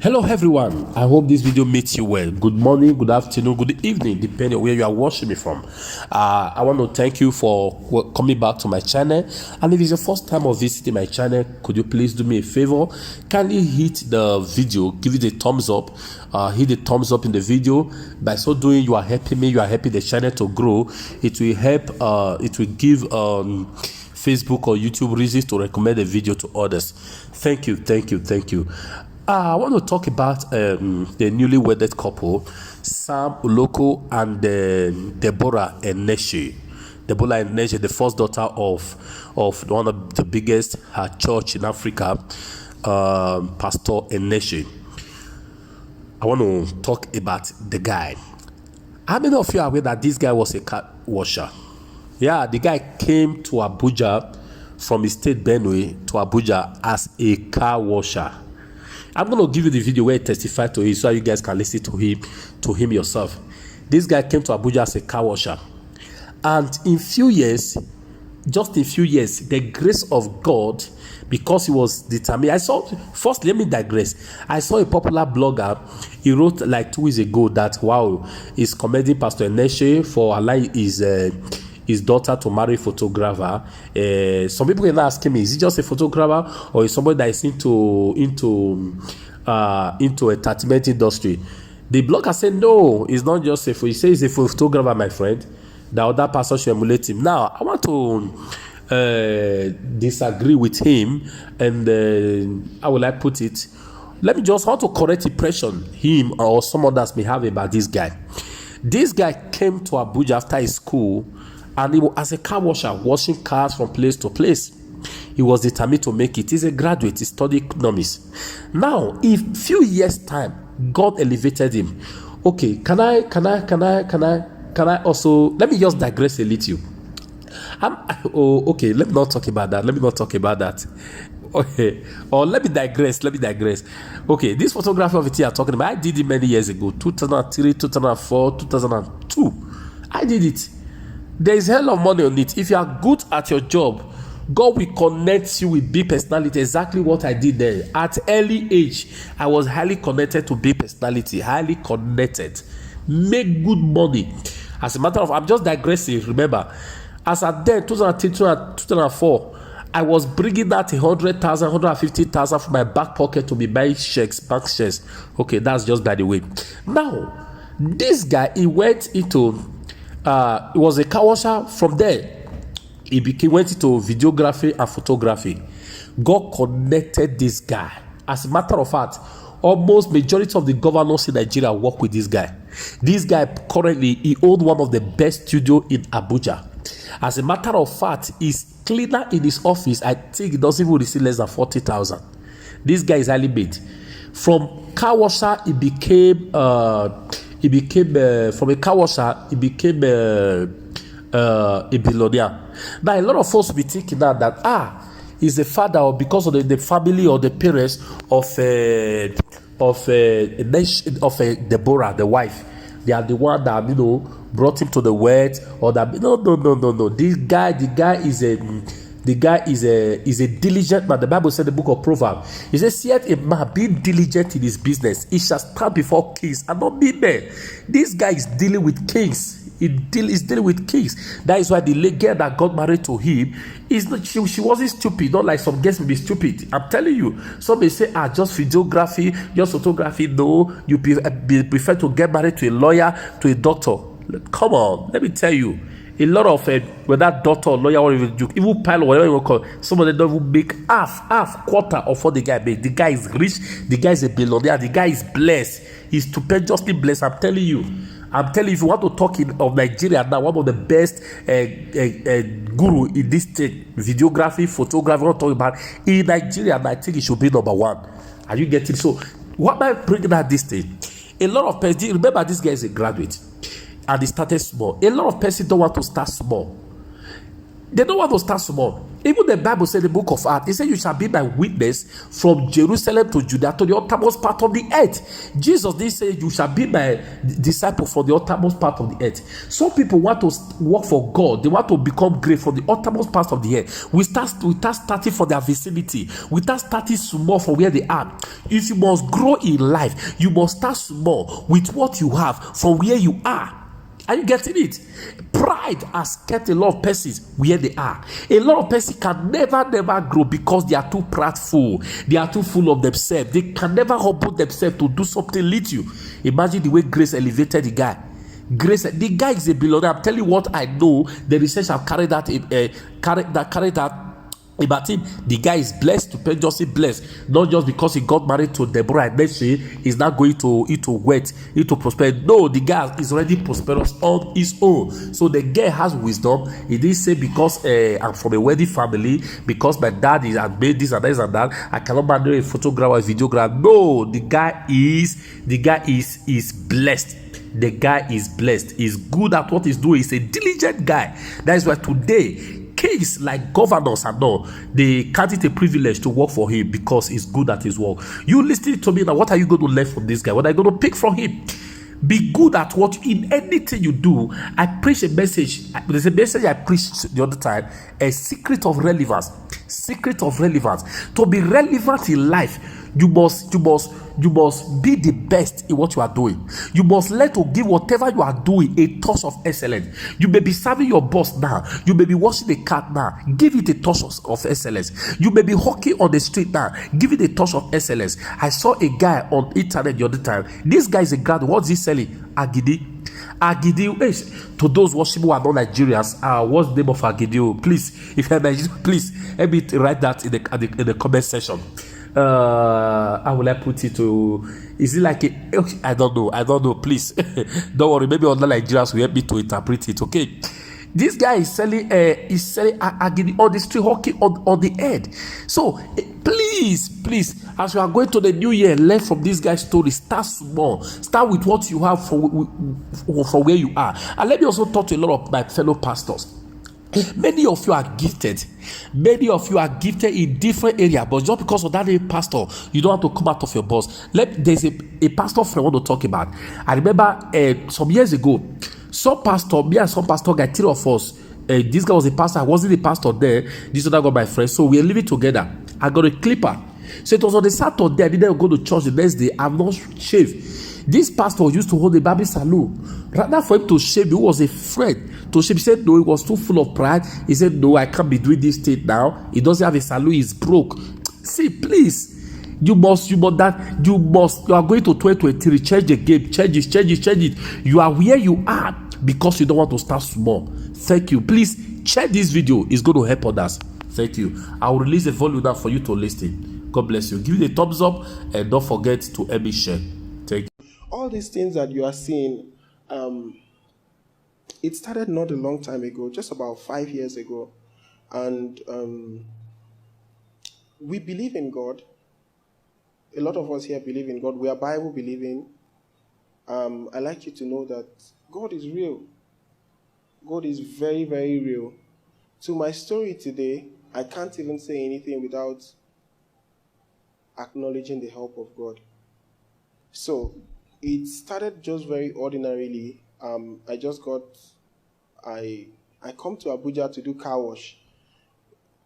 Hello everyone, I hope this video meets you well. Good morning, good afternoon, good evening, depending on where you are watching me from. I want to thank you for coming back to my channel, and if it's your first time of visiting my channel, could you please do me a favor? Kindly hit the video, give it a thumbs up, hit the thumbs up in the video. By so doing, you are helping me, you are helping the channel to grow. It will help, it will give Facebook or YouTube reasons to recommend the video to others. Thank you. I want to talk about the newly wedded couple, Sam Uloko and Deborah-A. Deborah-A, the first daughter of one of the biggest church in Africa, Pastor Eneshe. I want to talk about the guy. How many of you are aware that this guy was a car washer? Yeah, the guy came to Abuja from his state Benue to Abuja as a car washer. I'm going to give you the video where he testified to it so you guys can listen to him yourself. This guy came to Abuja as a car washer. And in just a few years, the grace of God, because he was determined. First, let me digress. I saw a popular blogger. He wrote like 2 weeks ago that, wow, he's commending Pastor Eneshe for allowing his daughter to marry a photographer. Some people can ask me, is he just a photographer or is somebody that is into entertainment industry? The blogger said no, it's not just he says he's a photographer, my friend. The other person should emulate him. Now I want to disagree with him, and how will I put it? Let me just want to correct impression him or some others may have about this guy. This guy came to Abuja after his school, and he was as a car washer, washing cars from place to place. He was determined to make it. He's a graduate. He studied economics. Now, in few years' time, God elevated him. Okay, can I also, let me just digress a little. Okay, let me not talk about that. Okay, or let me digress. Okay, this photography of it you are talking about, I did it many years ago, 2003, 2004, 2002. I did it. There is hell of money on it. If you are good at your job, God will connect you with big personality. Exactly what I did there. At early age, I was highly connected to big personality. Highly connected. Make good money. As a matter of, I'm just digressing. Remember, as at then, 2003, 2004, I was bringing out 100,000, 150,000 from my back pocket to be buying checks, bank shares. Okay, that's just by the way. Now, this guy, he went into, he was a car washer. From there, he went into videography and photography. God connected this guy. As a matter of fact, almost majority of the governors in Nigeria work with this guy. This guy currently, he owned one of the best studios in Abuja. As a matter of fact, his cleaner in his office, I think he doesn't even receive less than 40,000. This guy is highly paid. From car washer, he became from a car washer, he became a billionaire. Now, a lot of folks will be thinking now that he's a father, or because of the family or the parents of Deborah, the wife. They are the one that brought him to the world, or that no. The guy is a diligent man. The Bible said in the book of Proverbs, it says, "Yet a man being diligent in his business, he shall stand before kings and not be men." This guy is dealing with kings. He's dealing with kings. That is why the lady girl that got married to him is not. She wasn't stupid. Not like some girls may be stupid. I'm telling you. Some may say, just videography, just photography. No, you prefer to get married to a lawyer, to a doctor. Come on, let me tell you. A lot of whether doctor or lawyer, or even pilot, whatever you want to call it, some of them don't even make half, quarter of what the guy made. The guy is rich. The guy is a billionaire. The guy is blessed. He's stupendously blessed. I'm telling you, if you want to talk of Nigeria now, one of the best guru in this state, videography, photography, what I'm talking about in Nigeria, and I think it should be number one. Are you getting? So, what am I bringing at this stage? A lot of people, remember this guy is a graduate, and he started small. A lot of people don't want to start small. They don't want to start small. Even the Bible said, the book of Acts, it said, you shall be my witness from Jerusalem to Judea to the uttermost part of the earth. Jesus did say, you shall be my disciple for the uttermost part of the earth. Some people want to work for God. They want to become great for the uttermost part of the earth. We start starting for their vicinity. We start starting small for where they are. If you must grow in life, you must start small with what you have from where you are. Are you getting it? Pride has kept a lot of persons where they are. A lot of persons can never grow because they are too prideful. They are too full of themselves. They can never humble themselves to do something little. Imagine the way Grace elevated the guy. Grace, the guy is a billionaire. I'm telling you what I know. The research have carried that about him. The guy is blessed, stupendously blessed, not just because he got married to Deborah and Messi, he's not going to wet, to prosper. No, the guy is already prosperous on his own. So the guy has wisdom. He didn't say because I'm from a wealthy family, because my dad is had made this and this and that, I cannot marry a photographer, a videographer. No, the guy is blessed. The guy is blessed. He's good at what he's doing. He's a diligent guy. That is why today kings like governors and all, they count it a privilege to work for him because he's good at his work. You listening to me now, what are you going to learn from this guy? What are you going to pick from him? Be good at what in anything you do. I preach a message. There's a message I preached the other time, a secret of relevance. Secret of relevance. To be relevant in life, you must be the best in what you are doing. You must learn to give whatever you are doing a touch of excellence. You may be serving your boss now. You may be washing a car now. Give it a touch of excellence. You may be hawking on the street now. Give it a touch of excellence. I saw a guy on internet the other time. This guy is a graduate. What's he selling? Agidi. To those watching who are not Nigerians, what's the name of Agidi? Please, if you're Nigerian, please help me write that in the comment section. How will I put it to? Is it like a? Okay, I don't know. Please, don't worry. Maybe other Nigerians will help me to interpret it. Okay. This guy is selling agidi on the street, hockey on the head. So please, as you are going to the new year, learn from this guy's story. Start small. Start with what you have from where you are. And let me also talk to a lot of my fellow pastors. Many of you are gifted. Many of you are gifted in different areas, but just because of that pastor, you don't have to come out of your boss. There's a pastor friend I want to talk about. I remember some years ago, me and some pastor guy, three of us. This guy was a pastor. I wasn't a pastor there. This other guy, my friend. So we are living together. I got a clipper. So it was on the Saturday. I didn't go to church the next day. I'm not shaved. This pastor used to hold a baby saloon. Rather for him to shave, he was a friend. To shave, he said no, he was too full of pride. He said no, I can't be doing this thing now. He doesn't have a saloon, he's broke. See, please. You are going to 2023, change the game, change it. You are where you are because you don't want to start small. Thank you. Please share this video. It's going to help others. Thank you. I will release a volume now for you to listen. God bless you. Give it a thumbs up and don't forget to help me share. Thank you. All these things that you are seeing, it started not a long time ago, just about 5 years ago. And we believe in God. A lot of us here believe in God. We are Bible believing. I like you to know that God is real. God is very, very real. To my story today, I can't even say anything without acknowledging the help of God. So it started just very ordinarily. I come to Abuja to do car wash.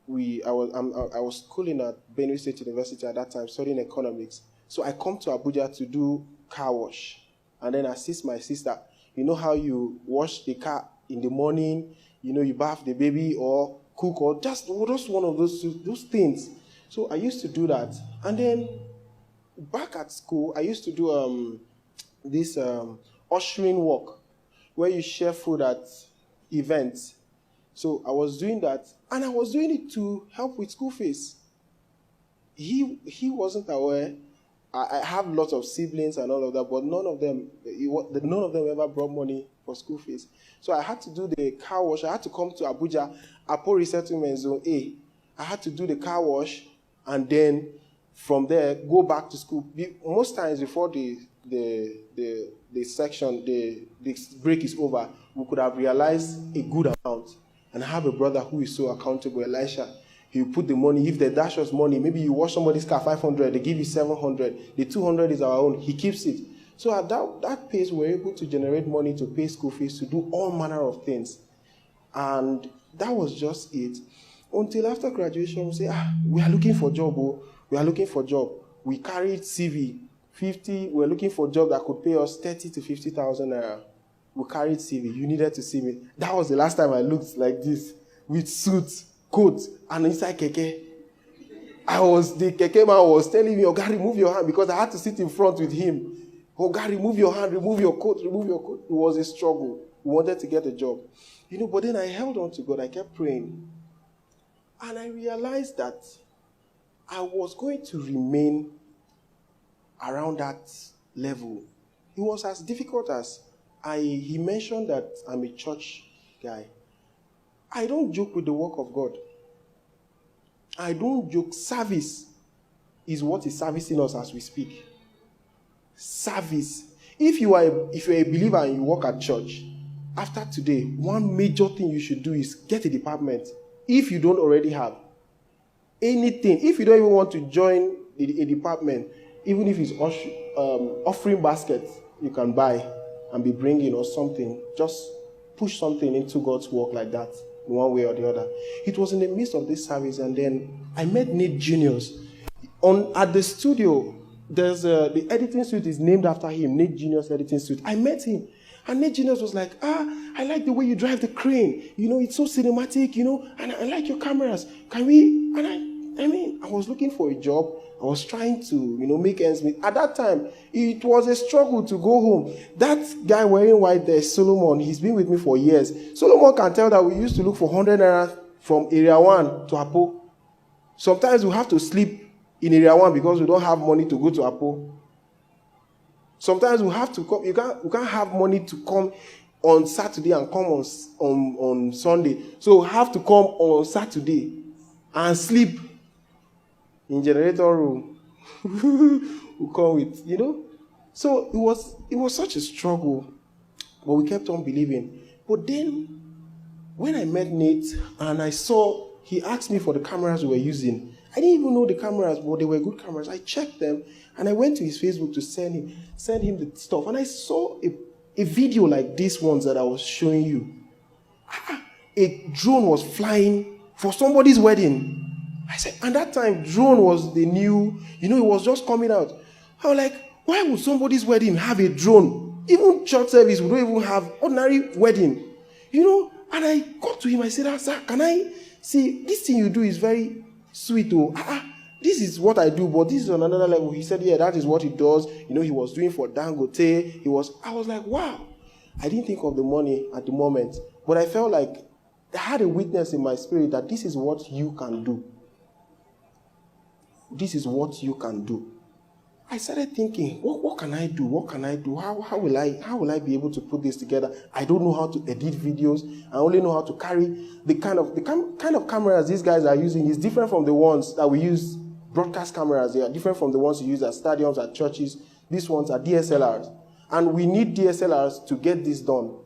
I was schooling at Benue State University at that time, studying economics. So I come to Abuja to do car wash, and then assist my sister. You know how you wash the car in the morning, you bath the baby or cook or just one of those things. So I used to do that, and then back at school, I used to do this ushering work where you share food at events. So I was doing that, and I was doing it to help with school fees. He wasn't aware. I have lots of siblings and all of that, but none of them ever brought money for school fees. So I had to do the car wash. I had to come to Abuja, Apo Resettlement Zone A. I had to do the car wash, and then from there go back to school. Most times before the section, the break is over, we could have realized a good amount. And I have a brother who is so accountable, Elisha. He'll put the money. If they dash us money, maybe you wash somebody's car 500, they give you 700. The 200 is our own. He keeps it. So at that pace, we're able to generate money to pay school fees, to do all manner of things. And that was just it. Until after graduation, we say, we are looking for job. Oh. We are looking for job. We carried CV, 50. We're looking for a job that could pay us 30 to 50,000 naira. We carried CV. You needed to see me. That was the last time I looked like this, with suit, coat, and inside keke. The keke man was telling me, Oga, remove your hand, because I had to sit in front with him. Oga, remove your hand, remove your coat, remove your coat. It was a struggle. We wanted to get a job. But then I held on to God. I kept praying. And I realized that I was going to remain around that level. It was as difficult as he mentioned that I'm a church guy. I don't joke with the work of God. I don't joke. Service is what is servicing us as we speak. Service. If you're a believer and you work at church, after today, one major thing you should do is get a department. If you don't already have anything, if you don't even want to join a department, even if it's offering baskets, you can buy and be bringing or something. Just push something into God's work like that, in one way or the other. It was in the midst of this service, and then I met Nate Juniors. At the studio, there's the editing suite is named after him, Nate Juniors editing suite. I met him. And Nate Juniors was like, I like the way you drive the crane. It's so cinematic, and I like your cameras. Can we? And I was looking for a job. I was trying to, make ends meet. At that time, it was a struggle to go home. That guy wearing white there, Solomon, he's been with me for years. Solomon can tell that we used to look for 100 naira from Area 1 to Apo. Sometimes we have to sleep in Area 1 because we don't have money to go to Apo. Sometimes we have to come. We can't have money to come on Saturday and come on Sunday. So we have to come on Saturday and sleep in generator room. We come with, So it was such a struggle, but we kept on believing. But then, when I met Nate and I saw, he asked me for the cameras we were using. I didn't even know the cameras, but they were good cameras. I checked them, and I went to his Facebook to send him the stuff. And I saw a video like this ones that I was showing you. A drone was flying for somebody's wedding. I said, and that time, drone was the new, it was just coming out. I was like, why would somebody's wedding have a drone? Even church service, we don't even have ordinary wedding. And I got to him, I said, sir, can I see, this thing you do is very sweet. This is what I do, but this is on another level. He said, yeah, that is what he does. He was doing for Dangote. I was like, wow. I didn't think of the money at the moment, but I felt like I had a witness in my spirit that this is what you can do. This is what you can do. I started thinking, what can I do? What can I do? How will I be able to put this together? I don't know how to edit videos. I only know how to carry the kind of cameras these guys are using is different from the ones that we use. Broadcast cameras, they are different from the ones you use at stadiums, at churches. These ones are DSLRs. And we need DSLRs to get this done.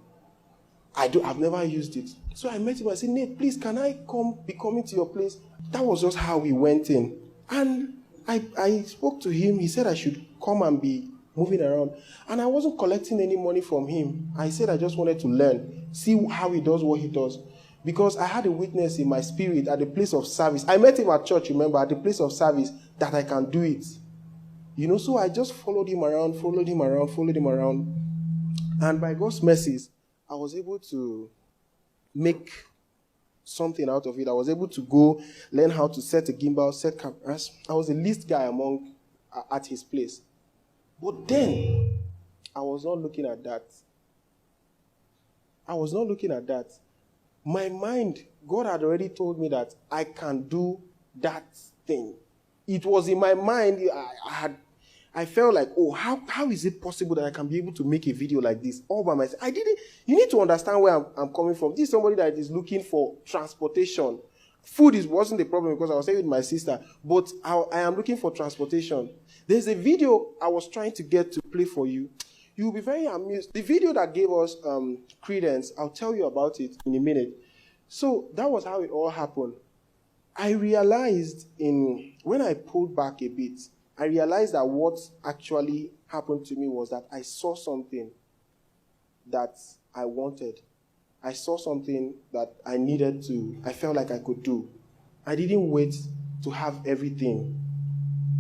I've never used it. So I met him. I said, Nate, please, can I be coming to your place? That was just how we went in. And I spoke to him. He said I should come and be moving around. And I wasn't collecting any money from him. I said I just wanted to learn, see how he does what he does. Because I had a witness in my spirit at the place of service. I met him at church, remember, at the place of service, that I can do it. So I just followed him around. And by God's mercies, I was able to make something out of it. I was able to go learn how to set a gimbal, set cameras. I was the least guy at his place. But then, I was not looking at that. My mind, God had already told me that I can do that thing. It was in my mind, I felt like, how is it possible that I can be able to make a video like this all by myself? You need to understand where I'm coming from. This is somebody that is looking for transportation. Food wasn't the problem because I was staying with my sister, but I am looking for transportation. There's a video I was trying to get to play for you. You'll be very amused. The video that gave us credence, I'll tell you about it in a minute. So that was how it all happened. I realized when I pulled back a bit, I realized that what actually happened to me was that I saw something that I wanted. I saw something that I felt like I could do. I didn't wait to have everything.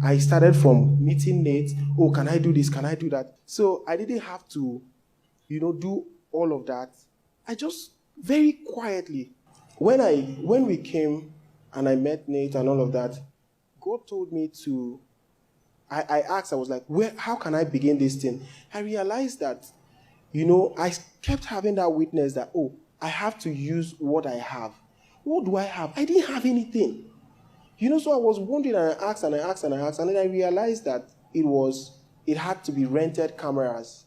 I started from meeting Nate. Oh, can I do this? Can I do that? So I didn't have to, do all of that. I just very quietly, when we came and I met Nate and all of that, God told me to, I asked, I was like, how can I begin this thing? I realized that, I kept having that witness that, I have to use what I have. What do I have? I didn't have anything. So I was wondering, and I asked, and then I realized that it had to be rented cameras.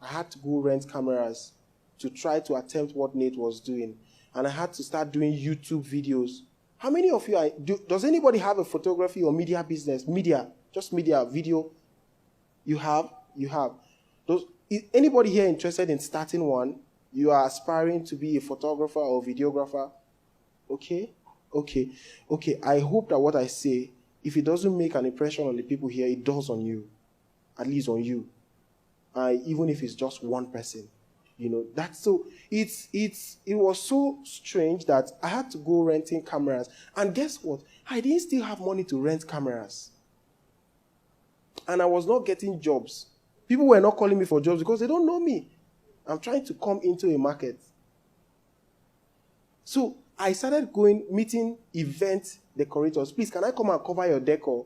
I had to go rent cameras to try to attempt what Nate was doing. And I had to start doing YouTube videos. How many of you does anybody have a photography or media business? Just media, video. You have? Is anybody here interested in starting one? You are aspiring to be a photographer or videographer? Okay. I hope that what I say, if it doesn't make an impression on the people here, it does on you. At least on you. Even if it's just one person. That's so it was so strange that I had to go renting cameras. And guess what? I didn't still have money to rent cameras. And I was not getting jobs. People were not calling me for jobs because they don't know me. I'm trying to come into a market. So I started meeting event decorators. Please, can I come and cover your decor?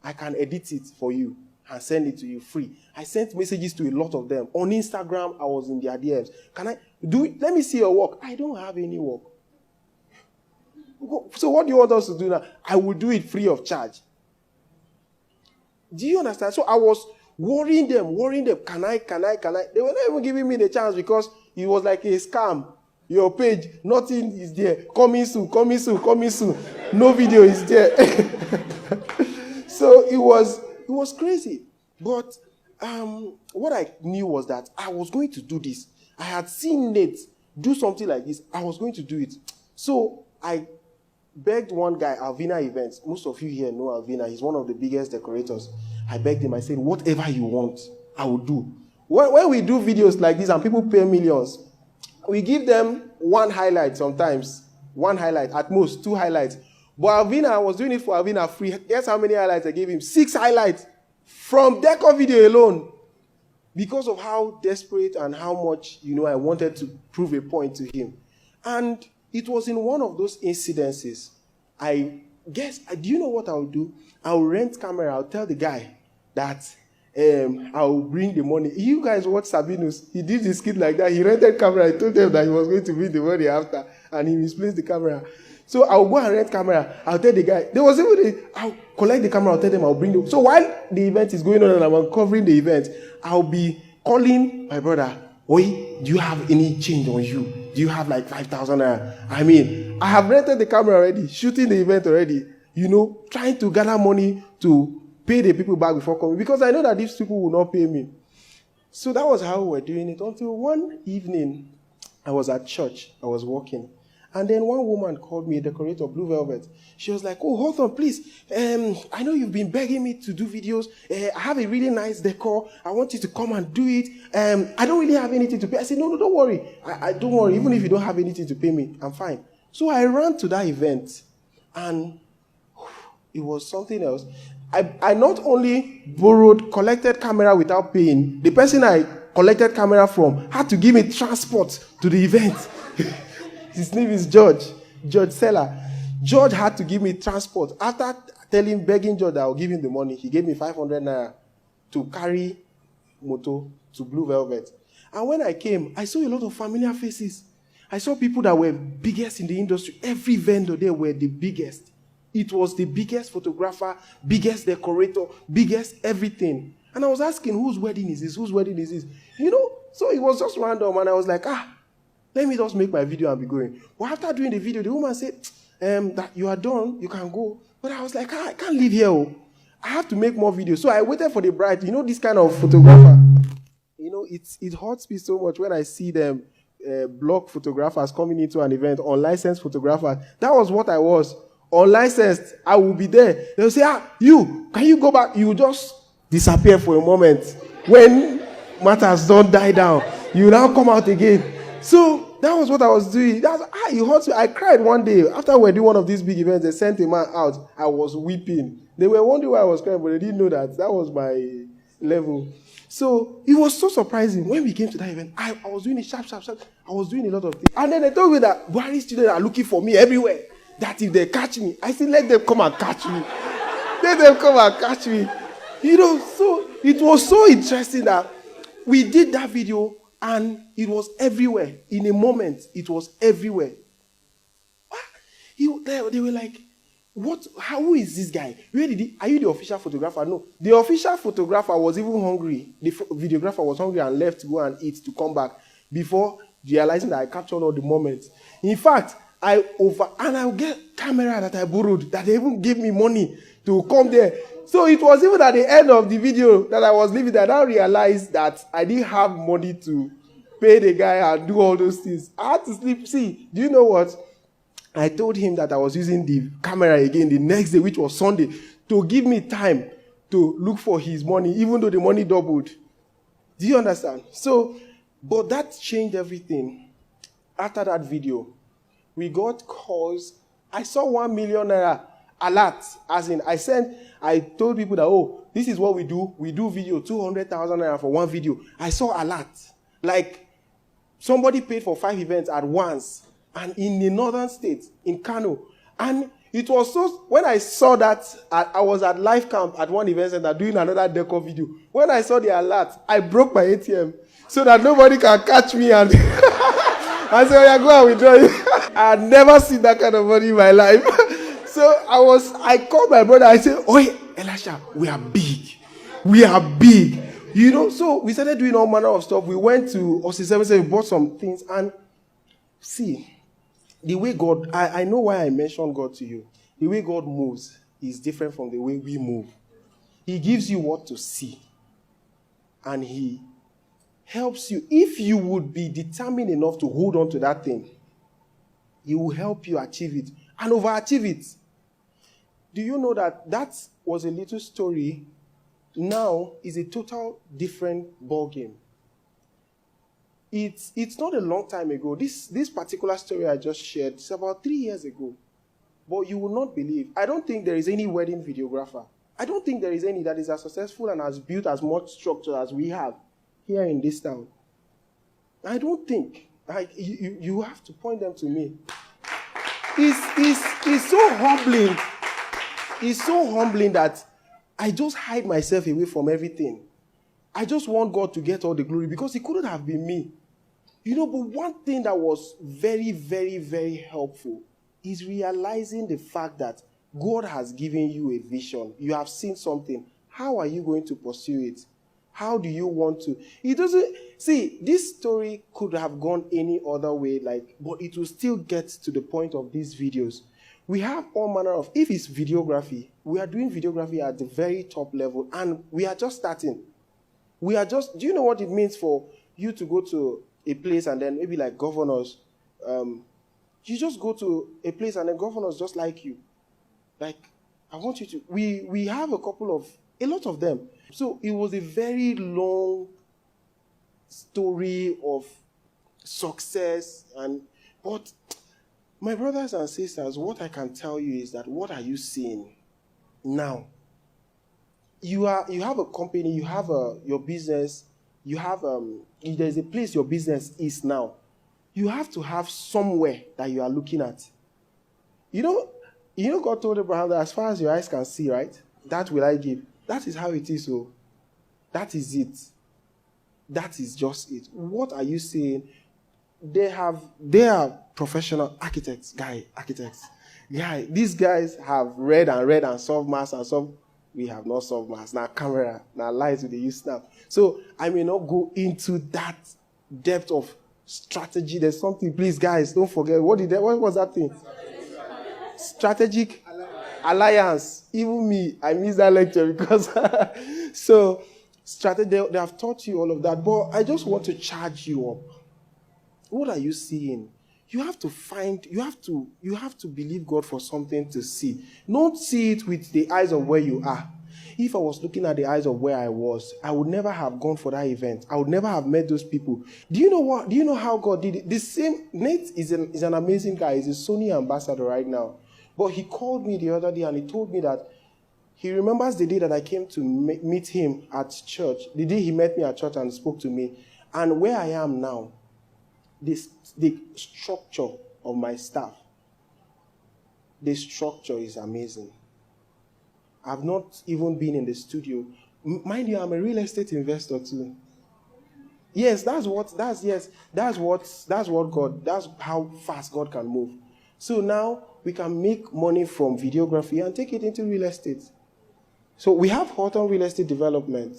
I can edit it for you and send it to you free. I sent messages to a lot of them. On Instagram, I was in their DMs. Can I do it? Let me see your work. I don't have any work. So what do you want us to do now? I will do it free of charge. Do you understand? So I was worrying them. Can I? They were not even giving me the chance because it was like a scam. Your page, nothing is there. Coming soon. No video is there. So it was crazy. But what I knew was that I was going to do this. I had seen Nate do something like this. I was going to do it. So I begged one guy, Alvina Events. Most of you here know Alvina. He's one of the biggest decorators. I begged him. I said, whatever you want, I will do. When we do videos like this and people pay millions, we give them one highlight sometimes. One highlight, at most 2 highlights. But Alvina, I was doing it for Alvina free. Guess how many highlights I gave him? 6 highlights from decor video alone. Because of how desperate and how much, I wanted to prove a point to him. And it was in one of those incidences. I guess, do you know what I'll do? I'll rent camera. I'll tell the guy that I'll bring the money. You guys watch Sabinus. He did this skit like that. He rented camera. I told them that he was going to bring the money after. And he misplaced the camera. So I'll go and rent camera. I'll tell the guy. I'll collect the camera. I'll tell them I'll bring them. So while the event is going on and I'm uncovering the event, I'll be calling my brother. Oi, do you have any change on you? Do you have like 5,000? I have rented the camera already, shooting the event already, trying to gather money to pay the people back before coming, because I know that these people will not pay me. So that was how we were doing it until one evening, I was at church, I was walking, and then one woman called me, a decorator, Blue Velvet. She was like, oh, hold on, please. I know you've been begging me to do videos. I have a really nice decor. I want you to come and do it. I don't really have anything to pay. I said, no, don't worry. I don't worry. Even if you don't have anything to pay me, I'm fine. So I ran to that event, and it was something else. I not only collected camera without paying, the person I collected camera from had to give me transport to the event. His name is George Seller. George had to give me transport. After begging George that I'll give him the money, he gave me 500 naira to carry moto to Blue Velvet. And when I came, I saw a lot of familiar faces. I saw people that were biggest in the industry. Every vendor there were the biggest. It was the biggest photographer, biggest decorator, biggest everything. And I was asking, whose wedding is this? Whose wedding is this? So it was just random. And I was like, let me just make my video and be going. But after doing the video, the woman said, that you are done, you can go. But I was like, I can't leave here. I have to make more videos. So I waited for the bride. This kind of photographer. It hurts me so much when I see them block photographers coming into an event, unlicensed photographers. That was what I was. Unlicensed, I will be there. They'll say, can you go back? You just disappear for a moment. When matters don't die down, you now come out again. So that was what I was doing. You hurt me. I cried one day. After we were doing one of these big events, they sent a man out. I was weeping. They were wondering why I was crying, but they didn't know that was my level. So it was so surprising. When we came to that event, I was doing it sharp. I was doing a lot of things. And then they told me that Buhari students are looking for me everywhere. That if they catch me, I said, let them come and catch me. Let them come and catch me. So it was so interesting that we did that video and it was everywhere. In a moment, it was everywhere. They were like, who is this guy? Are you the official photographer? No. The official photographer was even hungry. The videographer was hungry and left to go and eat to come back before realizing that I captured all the moments. In fact, I will get camera that I borrowed that they even gave me money to come there. So it was even at the end of the video that I was leaving that I realized that I didn't have money to pay the guy and do all those things. I had to sleep. See, do you know what? I told him that I was using the camera again the next day, which was Sunday, to give me time to look for his money, even though the money doubled. Do you understand? So, but that changed everything. After that video, we got calls. I saw 1 million naira alert. As in, I told people that, this is what we do. We do video, 200,000 naira for one video. I saw alert. Like, somebody paid for 5 events at once. And in the northern state, in Kano. And it was when I saw that, I was at Life Camp at one event center doing another decor video. When I saw the alert, I broke my ATM so that nobody can catch me and I said, go and withdraw it. I had never seen that kind of money in my life. So I called my brother. I said, Elisha, we are big. We are big. So we started doing all manner of stuff. We went to OC77, we bought some things. And see, the way God, I know why I mentioned God to you. The way God moves is different from the way we move. He gives you what to see. And he helps you. If you would be determined enough to hold on to that thing, he will help you achieve it and overachieve it. Do you know that was a little story? Now is a total different ball game. It's not a long time ago. This particular story I just shared, it's about 3 years ago. But you will not believe. I don't think there is any wedding videographer. I don't think there is any that is as successful and has built as much structure as we have here in this town. I don't think. You have to point them to me. It's so humbling. It's so humbling that I just hide myself away from everything. I just want God to get all the glory because it couldn't have been me. But one thing that was very, very, very helpful is realizing the fact that God has given you a vision. You have seen something. How are you going to pursue it? How do you want to? It doesn't, see, this story could have gone any other way, but it will still get to the point of these videos. We have all manner of, if it's videography, we are doing videography at the very top level, and we are just starting. Do you know what it means for you to go to a place and then maybe like governors, you just go to a place and then governors just like you. Like, I want you to, we have a lot of them. So it was a very long story of success, but my brothers and sisters, what I can tell you is that what are you seeing now? You have a company, you have your business, you have there's a place your business is now. You have to have somewhere that you are looking at. God told Abraham that as far as your eyes can see, right? That will I give. That is how it is. So that is it. That is just it. What are you saying? They are professional architects. These guys have read and solved maths and solved. We have not solved maths. Now camera, now lights with the use now. So I may not go into that depth of strategy. There's something, please guys, don't forget. What was that thing? Strategic alliance. Even me, I missed that lecture because so strategy. They have taught you all of that. But I just want to charge you up. What are you seeing? You have to believe God for something to see. Don't see it with the eyes of where you are. If I was looking at the eyes of where I was, I would never have gone for that event. I would never have met those people. Do you know what? Do you know how God did it? The same, Nate is an amazing guy. He's a Sony ambassador right now. But he called me the other day and he told me that he remembers the day that I came to meet him at church, the day he met me at church and spoke to me, and where I am now, the structure of my staff, the structure is amazing. I've not even been in the studio. Mind you, I'm a real estate investor too. Yes, that's how fast God can move. So now we can make money from videography and take it into real estate. So we have Horton Real Estate Development.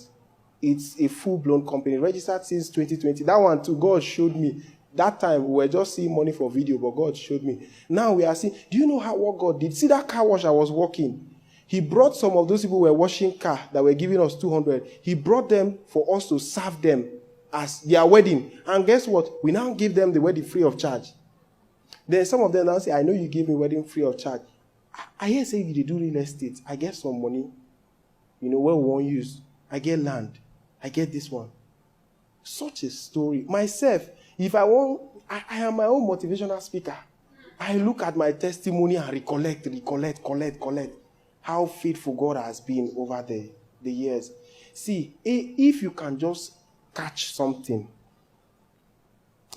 It's a full-blown company, registered since 2020. That one too, God showed me. That time, we were just seeing money for video, but God showed me. Now we are seeing, do you know what God did? See that car wash I was working? He brought some of those people who were washing car that were giving us 200. He brought them for us to serve them as their wedding. And guess what? We now give them the wedding free of charge. Then some of them now say, I know you gave me wedding free of charge. I hear say if you do real estate, I get some money. Where we won't use. I get land. I get this one. Such a story. Myself, if I am my own motivational speaker. I look at my testimony and recollect how faithful God has been over the years. See, if you can just catch something,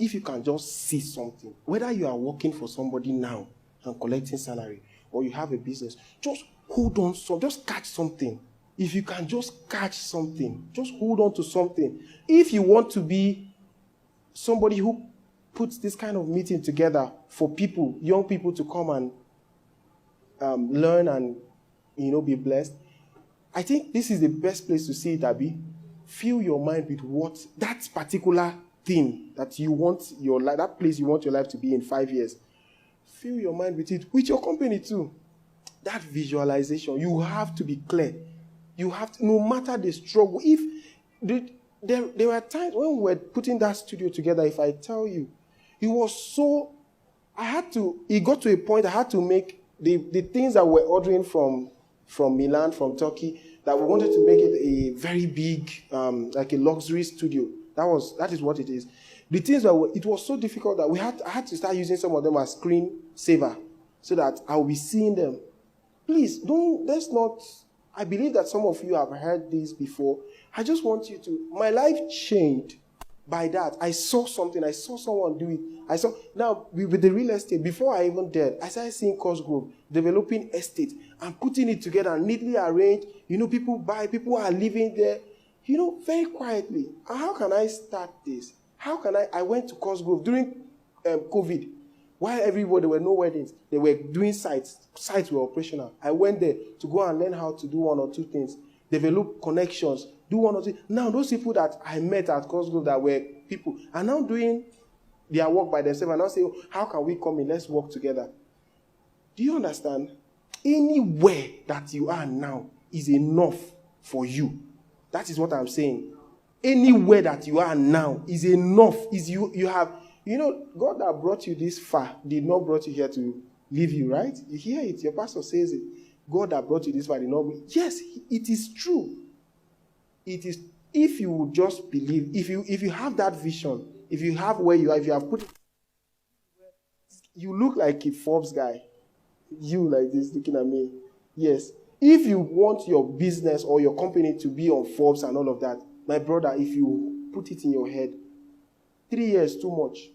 if you can just see something, whether you are working for somebody now and collecting salary, or you have a business, just hold on, just catch something. If you can just catch something, just hold on to something. If you want to be somebody who puts this kind of meeting together for people, young people to come and learn and, be blessed, I think this is the best place to see it, Abby. Fill your mind with what that particular thing that you want your life, that place you want your life to be in 5 years. Fill your mind with it, with your company too. That visualization, you have to be clear. You have to, no matter the struggle. There were times when we were putting that studio together, if I tell you, it was so, it got to a point I had to make the things that we're ordering from Milan, from Turkey, that we wanted to make it a very big, like a luxury studio. That is what it is. The things it was so difficult that I had to start using some of them as screen saver so that I'll be seeing them. Please, let's not. I believe that some of you have heard this before. I just want you to. My life changed by that. I saw something. I saw someone do it. Now, with the real estate, before I even did, I started seeing Cosgrove developing estate and putting it together and neatly arranged. People buy, people are living there, very quietly. And how can I start this? I went to Cosgrove during COVID. While everybody, there were no weddings, they were doing sites. Sites were operational. I went there to go and learn how to do one or two things, develop connections, do one or two. Now, those people that I met at Cosgrove that were people are now doing their work by themselves and now say, how can we come in? Let's work together. Do you understand? Anywhere that you are now is enough for you. That is what I'm saying. Anywhere that you are now is enough. You have... God that brought you this far did not brought you here to leave you, right? You hear it. Your pastor says it. God that brought you this far did not bring. Yes, it is true. It is. If you would just believe, if you have that vision, if you have where you are, if you have put it, you look like a Forbes guy. You like this looking at me. Yes. If you want your business or your company to be on Forbes and all of that, my brother, if you put it in your head, 3 years too much.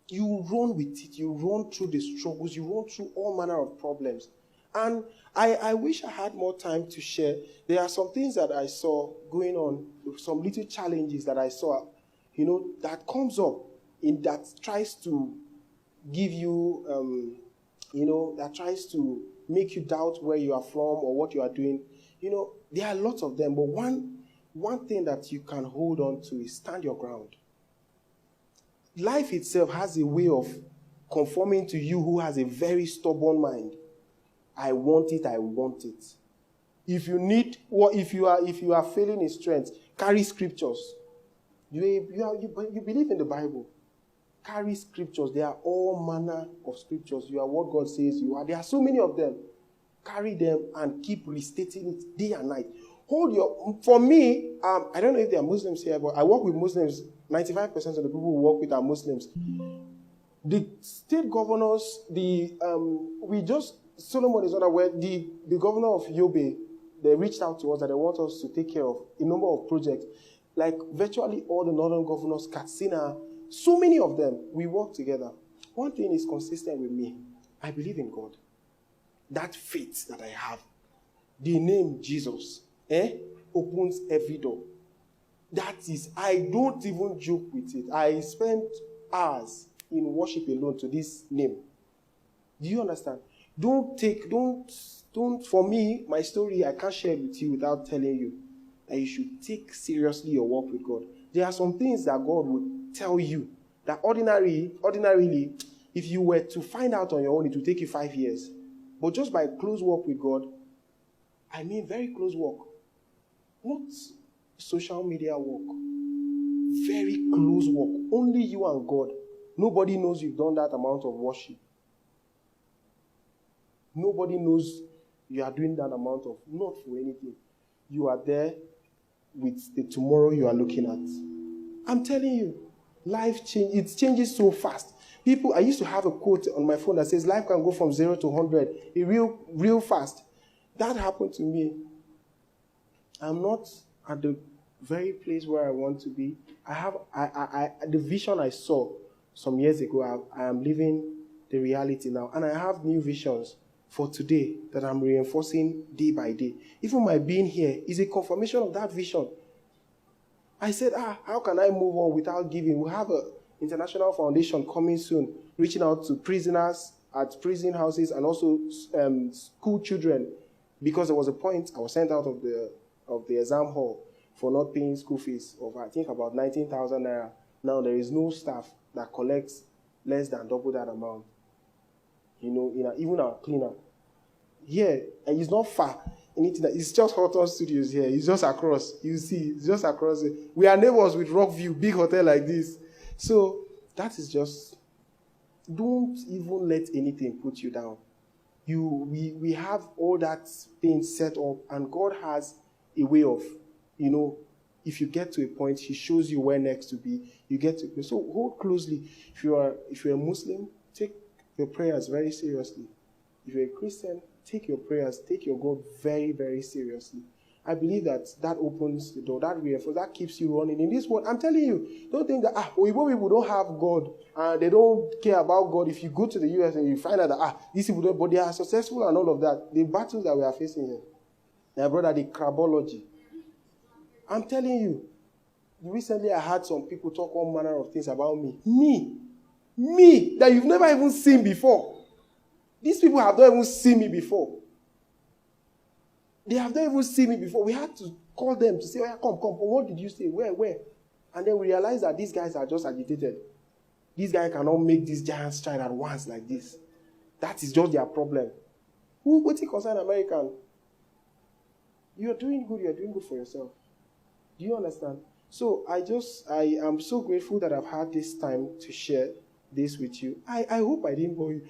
You run with it. You run through the struggles. You run through all manner of problems. And I wish I had more time to share. There are some things that I saw going on, some little challenges that I saw, that comes up that tries to give you, that tries to make you doubt where you are from or what you are doing. There are lots of them, but one thing that you can hold on to is stand your ground. Life itself has a way of conforming to you who has a very stubborn mind. I want it, I want it. If you are failing in strength, carry scriptures. You believe in the Bible. Carry scriptures. They are all manner of scriptures. You are what God says you are. There are so many of them. Carry them and keep restating it day and night. For me, I don't know if there are Muslims here, but I work with Muslims. 95% of the people who work with are Muslims. The state governors, Solomon is unaware, the governor of Yobe, they reached out to us that they want us to take care of a number of projects. Like virtually all the northern governors, Katsina, so many of them, we work together. One thing is consistent with me. I believe in God. That faith that I have, the name Jesus, opens every door. That is, I don't even joke with it. I spent hours in worship alone to this name. Do you understand? For me, my story, I can't share it with you without telling you that you should take seriously your walk with God. There are some things that God would tell you that ordinarily, if you were to find out on your own, it would take you 5 years. But just by close walk with God, I mean very close walk, not social media walk, very close walk, only you and God. Nobody knows you've done that amount of worship. Nobody knows you are doing that amount of, not for anything. You are there with the tomorrow you are looking at. I'm telling you, life changes so fast. I used to have a quote on my phone that says, life can go from 0 to 100, real fast. That happened to me. I'm not at the very place where I want to be. The vision I saw some years ago, I am living the reality now. And I have new visions for today that I'm reinforcing day by day. Even my being here is a confirmation of that vision. I said, how can I move on without giving? We have an international foundation coming soon, reaching out to prisoners at prison houses and also school children, because there was a point I was sent out of the exam hall for not paying school fees of, I think, about 19,000 naira. Now there is no staff that collects less than double that amount. Even our cleaner. Yeah, and it's not far. It's just Houghton Studios here. It's just across. You see, it's just across. We are neighbors with Rockview, big hotel like this. So that is just, don't even let anything put you down. We have all that thing set up, and God has a way of, if you get to a point, He shows you where next to be. You get to. So hold closely. If you're a Muslim, take your prayers very seriously. If you're a Christian, take your prayers, take your God very, very seriously. I believe that opens the door, that reinforces, that keeps you running. In this world, I'm telling you, don't think that, Oyibo people don't have God, and they don't care about God. If you go to the US and you find out that, these people don't, but they are successful and all of that. The battles that we are facing here, my brother, the crabology. I'm telling you, recently I had some people talk all manner of things about me, that you've never even seen before. These people have not even seen me before. They have not even seen me before. We had to call them to say, come. What did you say? Where? And then we realized that these guys are just agitated. These guys cannot make these giants shine at once like this. That is just their problem. What's it concern American? You're doing good for yourself. Do you understand? So I am so grateful that I've had this time to share this with you. I hope I didn't bore you.